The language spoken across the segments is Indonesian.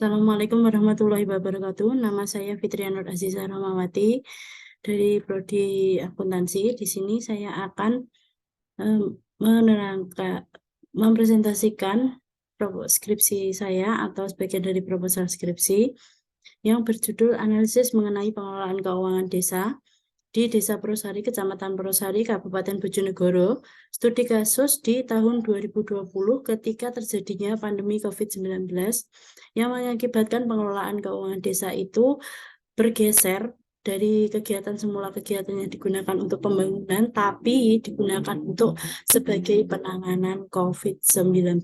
Assalamualaikum warahmatullahi wabarakatuh. Nama saya Fitriana Nur Azizah Rahmawati dari Prodi Akuntansi. Di sini saya akan menerangkan, mempresentasikan skripsi saya atau sebagian dari proposal skripsi yang berjudul Analisis mengenai Pengelolaan Keuangan Desa di Desa Perosari, Kecamatan Perosari, Kabupaten Bojonegoro, studi kasus di tahun 2020 ketika terjadinya pandemi COVID-19 yang mengakibatkan pengelolaan keuangan desa itu bergeser dari kegiatan semula kegiatan yang digunakan untuk pembangunan, tapi digunakan untuk sebagai penanganan COVID-19.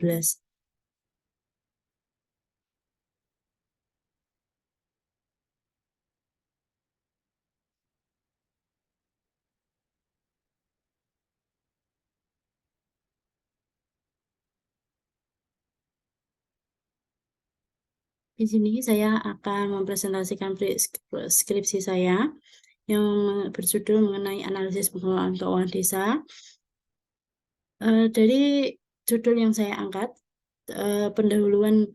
Di sini saya akan mempresentasikan skripsi saya yang berjudul mengenai analisis pengelolaan keuangan desa. Dari judul yang saya angkat, pendahuluan,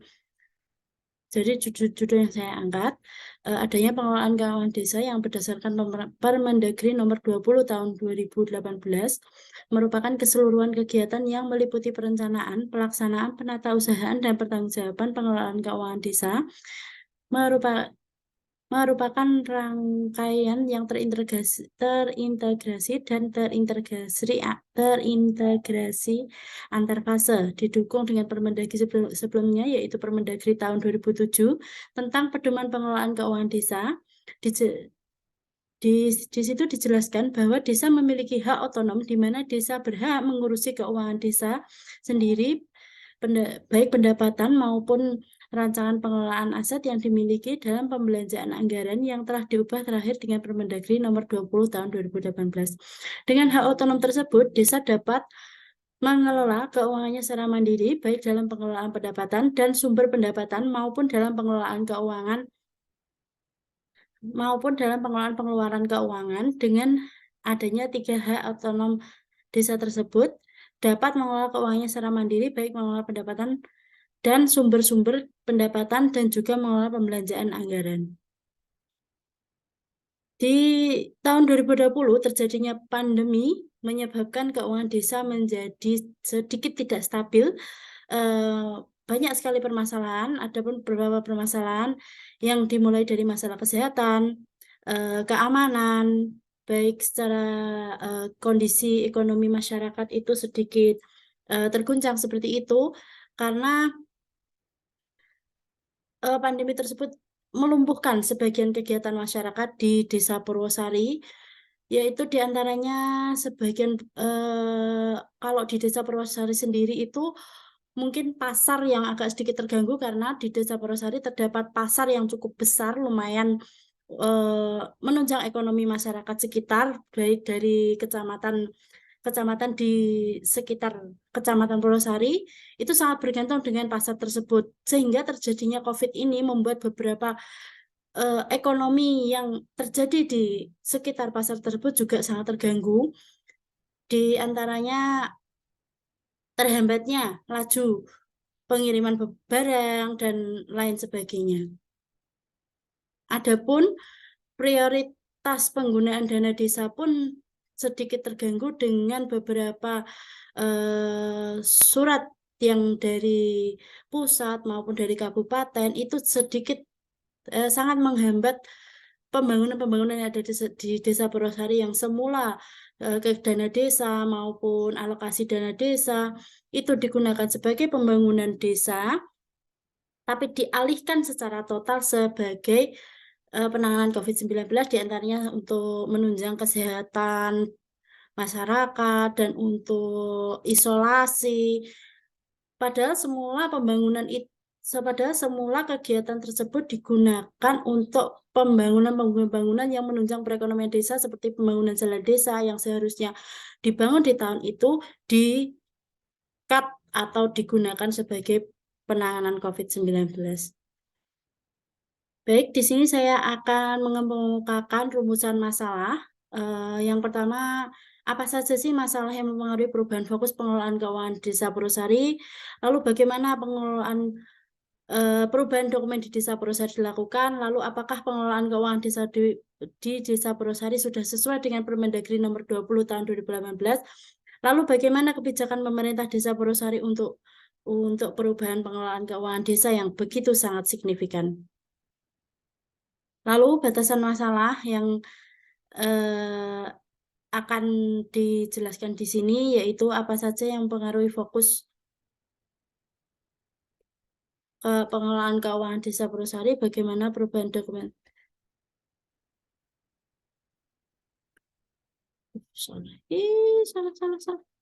jadi judul yang saya angkat, adanya pengelolaan keuangan desa yang berdasarkan Permendagri nomor 20 tahun 2018 merupakan keseluruhan kegiatan yang meliputi perencanaan, pelaksanaan, penatausahaan, dan pertanggungjawaban pengelolaan keuangan desa merupakan rangkaian yang terintegrasi dan terintegrasi antar fase, didukung dengan Permendagri sebelumnya, yaitu Permendagri tahun 2007 tentang pedoman pengelolaan keuangan desa. Di situ dijelaskan bahwa desa memiliki hak otonom di mana desa berhak mengurusi keuangan desa sendiri, baik pendapatan maupun rancangan pengelolaan aset yang dimiliki dalam pembelanjaan anggaran yang telah diubah terakhir dengan Permendagri nomor 20 tahun 2018. Dengan hak otonom tersebut, desa dapat mengelola keuangannya secara mandiri, baik dalam pengelolaan pendapatan dan sumber pendapatan maupun dalam pengelolaan keuangan maupun dalam pengelolaan pengeluaran keuangan. Dengan adanya 3 hak otonom, desa tersebut dapat mengelola keuangannya secara mandiri, baik mengelola pendapatan dan sumber-sumber pendapatan dan juga mengelola pembelanjaan anggaran. Di tahun 2020 terjadinya pandemi menyebabkan keuangan desa menjadi sedikit tidak stabil. Banyak sekali permasalahan, adapun beberapa permasalahan yang dimulai dari masalah kesehatan, keamanan, baik secara kondisi ekonomi masyarakat itu sedikit terguncang seperti itu, karena pandemi tersebut melumpuhkan sebagian kegiatan masyarakat di Desa Purwosari, yaitu diantaranya sebagian, kalau di Desa Purwosari sendiri itu mungkin pasar yang agak sedikit terganggu karena di Desa Purwosari terdapat pasar yang cukup besar, lumayan menunjang ekonomi masyarakat sekitar, baik dari kecamatan di sekitar Kecamatan Purwosari itu sangat bergantung dengan pasar tersebut, sehingga terjadinya COVID ini membuat beberapa ekonomi yang terjadi di sekitar pasar tersebut juga sangat terganggu. Di antaranya terhambatnya laju pengiriman barang dan lain sebagainya. Adapun prioritas penggunaan dana desa pun sedikit terganggu dengan beberapa surat yang dari pusat maupun dari kabupaten itu sedikit sangat menghambat pembangunan-pembangunan yang ada di Desa Purwosari yang semula ke dana desa maupun alokasi dana desa itu digunakan sebagai pembangunan desa, tapi dialihkan secara total sebagai penanganan COVID-19, diantaranya untuk menunjang kesehatan masyarakat dan untuk isolasi. Padahal semula kegiatan tersebut digunakan untuk pembangunan yang menunjang perekonomian desa seperti pembangunan jalan desa yang seharusnya dibangun di tahun itu di-cut atau digunakan sebagai penanganan COVID-19. Baik, di sini saya akan mengemukakan rumusan masalah. Yang pertama, apa saja sih masalah yang mempengaruhi perubahan fokus pengelolaan keuangan Desa Purwosari? Lalu bagaimana pengelolaan perubahan dokumen di Desa Purwosari dilakukan, lalu apakah pengelolaan keuangan desa di Desa Purwosari sudah sesuai dengan Permendagri nomor 20 tahun 2018? Lalu bagaimana kebijakan pemerintah Desa Purwosari untuk perubahan pengelolaan keuangan desa yang begitu sangat signifikan? Lalu batasan masalah yang eh, akan dijelaskan di sini yaitu apa saja yang mempengaruhi fokus pengelolaan keuangan Desa Purwosari, bagaimana perubahan dokumen. Salah. Salah, salah, salah.